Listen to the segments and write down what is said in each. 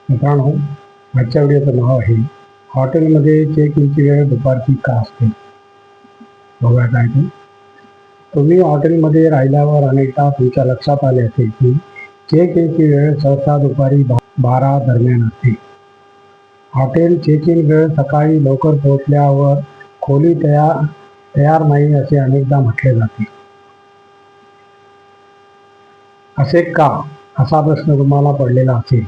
मित्रांनो, आजच्या व्हिडिओचं नाव आहे हॉटेलमध्ये चेक इनची वेळ दुपारची का असते. बघूया काय ते. तुम्ही हॉटेलमध्ये राहिल्यावर अनेकदा तुमच्या लक्षात आले असेल की चेक इनची वेळ सहसा दुपारी 12 दरम्यान असते. हॉटेल चेक इन वेळ सकाळी लवकर पोहोचल्यावर खोली तयार नाही असे अनेकदा म्हटले जाते. असे का, असा प्रश्न तुम्हाला पडलेला असेल.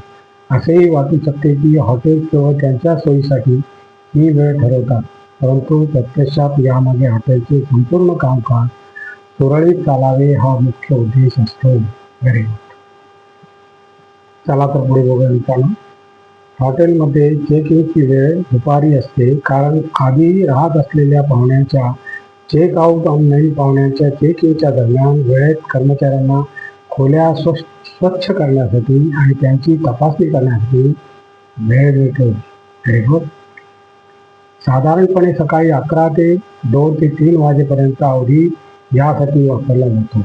असेही वाटू शकते की हॉटेल केवळ त्यांच्या सोयीसाठी ही वेळ ठरवतात, परंतु प्रत्यक्षात यामध्ये हॉटेलचे संपूर्ण कामकाज सुरळीत चालावे हा मुख्य उद्देश असतो. Very good. चला तर पुढे बघूया मित्रांनो. हॉटेलमध्ये चेक इनची वेळ दुपारी असते कारण आधी राहत असलेल्या पाहुण्यांच्या चेक आउट ऑनलाईन पाहुण्यांच्या चेक इनच्या दरम्यान वेळेत कर्मचाऱ्यांना खोल्या स्वच्छ करण्यासाठी आणि त्यांची तपासणी करण्यासाठी वेळ मिळतो. Very good. साधारणपणे सकाळी 11 ते 2 ते 3 वाजेपर्यंत अवधी यासाठी वापरला जातो.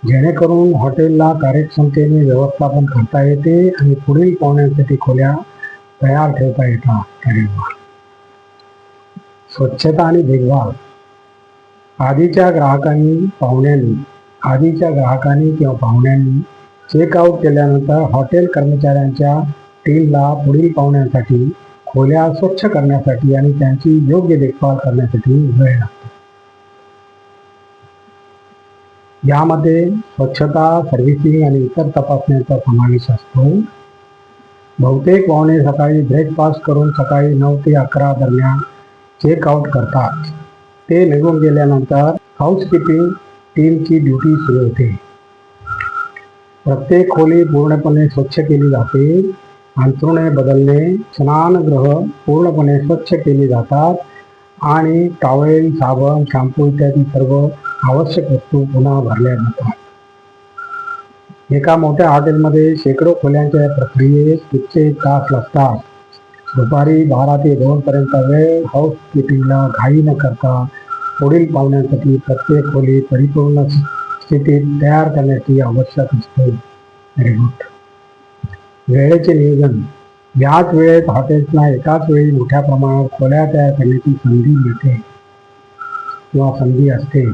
जेणेकरून हॉटेलला कार्यक्षमतेने व्यवस्थापन करता येते आणि पुढील पाहुण्यांसाठी खोल्या तयार ठेवता येतात. स्वच्छता आणि देखभाल. आधीच्या ग्राहकांनी किंवा पाहुण्यांनी चेकआउट केल्यानंतर हॉटेल कर्मचाऱ्यांच्या टीमला पुढील पाहुण्यांसाठी खोल्या स्वच्छ करण्यासाठी आणि त्यांची योग्य देखभाल करण्यासाठी वेळ लागतो. यामध्ये स्वच्छता, सर्व्हिसिंग आणि इतर तपासण्यांचा समावेश असतो. बहुतेक पाहुणे सकाळी ब्रेकफास्ट करून सकाळी 9 ते 11 दरम्यान चेकआउट करतात. ते निघून गेल्यानंतर हाऊसकीपिंग टीमची ड्युटी सुरू होते. प्रत्येक खोली पूर्णपणे स्वच्छ केली जाते. अंथरुणे बदलणे, स्नानगृह पूर्णपणे स्वच्छ केली जातात आणि टॉवेल, साबण, शॅम्पू इत्यादी सर्व आवश्यक वस्तू पुन्हा भरल्या जातात. एका मोठ्या हॉटेलमध्ये शेकडो खोल्यांच्या प्रक्रियेत कित्येक तास लागतात. दुपारी 12 ते 2 पर्यंत वेळ हाऊसकीपिंगला घाई न करता पुढील पाहुण्यांसाठी प्रत्येक खोली परिपूर्ण स्थितीत तयार करण्याची आवश्यक असते. Very good. वेळेचे नियोजन. याच वेळेत हॉटेल्सना एकाच वेळी मोठ्या प्रमाणात खोल्या तयार करण्याची संधी असते.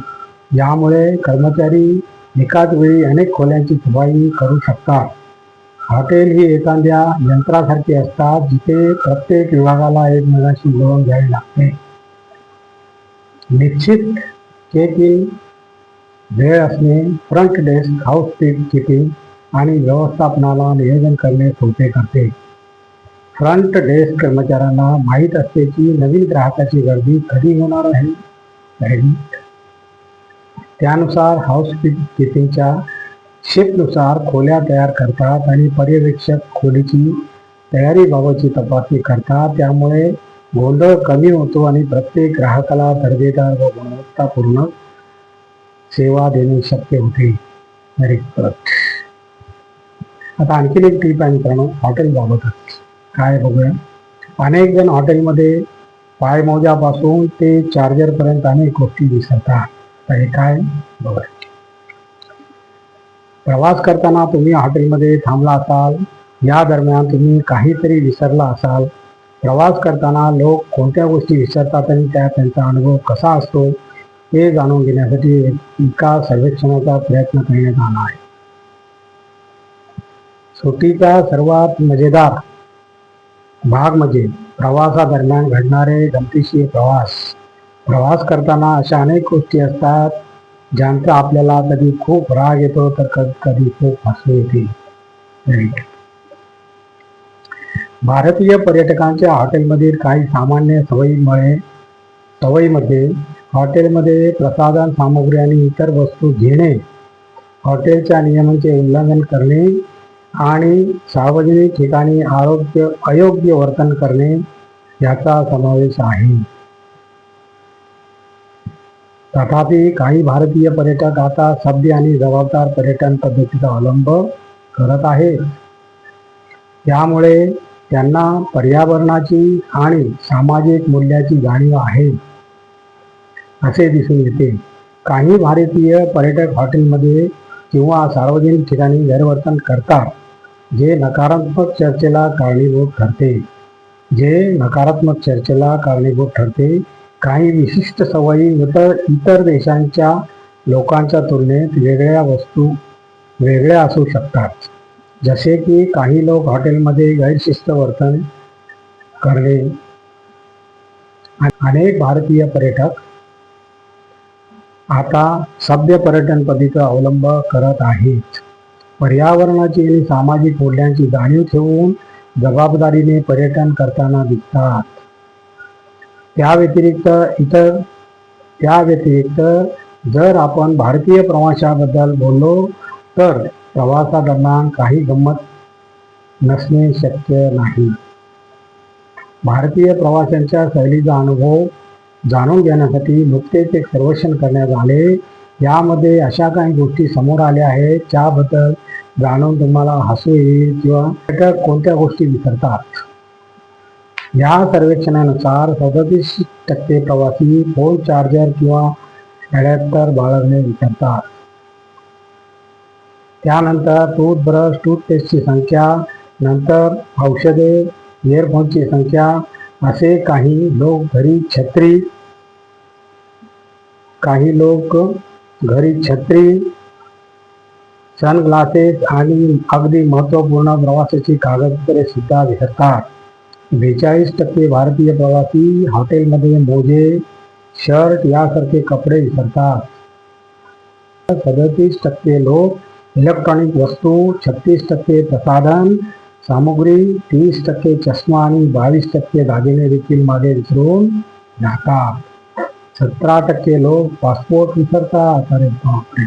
यामुळे कर्मचारी एकाच वेळी अनेक खोल्यांची सफाई करू शकतात. हॉटेल ही एखाद्या यंत्रासारखी असतात जिथे प्रत्येक विभागाला एकमेकांशी जुळवून घ्यावे लागते. निश्चित चेक इन वेळ असणे फ्रंट डेस्क, हाऊसकीपिंग आणि व्यवस्थापनाला नियोजन करणे सोपे करते. फ्रंट डेस्क कर्मचाऱ्यांना माहीत असते की नवीन ग्राहकाची गर्दी कधी होणार आहे. त्यानुसार हाऊसकीपिंगच्या शिफ्टनुसार खोल्या तयार करतात आणि पर्यवेक्षक खोलीची तयारीबाबतची तपासणी करतात. त्यामुळे गोंधळ कमी होतो आणि प्रत्येक ग्राहकाला दर्जेदार व गुणवत्तापूर्ण सेवा देणे शक्य होते. Very good. आता आणखीन एक टीप आहे मित्रांनो हॉटेलबाबतच. काय बघूया. अनेक जण हॉटेलमध्ये पायमोजापासून ते चार्जरपर्यंत अनेक गोष्टी विसरतात. हे काय बघा. प्रवास करताना तुम्ही हॉटेलमध्ये थांबला असाल, या दरम्यान तुम्ही काहीतरी विसरला असाल. प्रवास करताना लोक कोणत्या गोष्टी विसरतात आणि त्यांचा अनुभव कसा असतो हे जाणून घेण्यासाठी एका सर्वेक्षणाचा प्रयत्न करण्यात आला आहे. सुट्टीचा सर्वात मजेदार भाग म्हणजे प्रवासादरम्यान घडणारे गमतीशीर प्रवास करताना अशा अनेक गोष्टी असतात ज्यांचा आपल्याला कधी खूप राग येतो तर कधी खूप हसू येते. भारतीय पर्यटकांच्या हॉटेलमधील काही सामान्य सवयीमध्ये हॉटेलमध्ये प्रसाधन सामग्री आणि इतर वस्तू घेणे, हॉटेलच्या नियमांचे उल्लंघन करणे आणि सार्वजनिक ठिकाणी अयोग्य वर्तन करणे याचा समावेश आहे. तथापि काही भारतीय पर्यटक आता सभ्य आणि जबाबदार पर्यटन पद्धतीचा अवलंब करत आहेत. यामुळे त्यांना पर्यावरणाची आणि सामाजिक मूल्याची जाणीव आहे असे दिसून येते. काही भारतीय पर्यटक हॉटेलमध्ये किंवा सार्वजनिक ठिकाणी गैरवर्तन करतात जे नकारात्मक चर्चेला कारणीभूत ठरते. काही विशिष्ट सवयी इतर देशांच्या लोकांच्या तुलनेत वेगळ्या असू शकतात. जसे की काही लोक हॉटेलमध्ये गैरशिस्त वर्तन करणे. अनेक भारतीय पर्यटक आता सभ्य पर्यटन पद्धतीचा अवलंब करत आहेत. पर्यावरणाची आणि सामाजिक मूल्यांची जाणीव ठेवून जबाबदारीने पर्यटन करताना दिसतात. त्या व्यतिरिक्त जर आपण भारतीय प्रवाशाबद्दल बोललो तर प्रवासादरम्यान काही गंमत नसणे शक्य नाही. भारतीय प्रवाशांच्या सहलीचा अनुभव जाणून घेण्यासाठी नुकतेच एक सर्वेक्षण करण्यात आले. यामध्ये अशा काही गोष्टी समोर आल्या आहेत ज्याबद्दल जाणून तुम्हाला हसू येईल किंवा पर्यटक कोणत्या गोष्टी विसरतात. या सर्वेक्षणानुसार 37% प्रवासी फोन चार्जर किंवा अडॅप्टर बाळगणे विसरतात. त्यानंतर टूथब्रश, टूथपेस्टची संख्या, नंतर औषधे, इयरफोनची संख्या. असे काही लोक घरी छत्री, सनग्लासेस आणि अगदी महत्त्वपूर्ण प्रवासाची कागदपत्रे सुद्धा विसरतात. 42% भारतीय प्रवासी हॉटेलमध्ये मोजे, शर्ट यासारखे कपडे विसरतात. 37% लोक इलेक्ट्रॉनिक वस्तू, 36% प्रसाधन सामुग्री, 30% चष्मा आणि 22% दागिने देखील मागे विसरून जातात. 17% लोक पासपोर्ट विसरतात. अरे बापरे.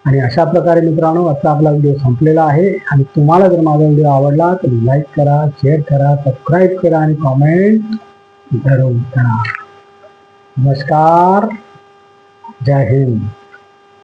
आणि अशा प्रकारे मित्रांनो आजचा आपला व्हिडिओ संपलेला आहे. आणि तुम्हाला जर माझा व्हिडिओ आवडला तर लाईक करा, शेअर करा, सबस्क्राईब करा आणि कॉमेंट जरूर करा. नमस्कार. जय हिंद.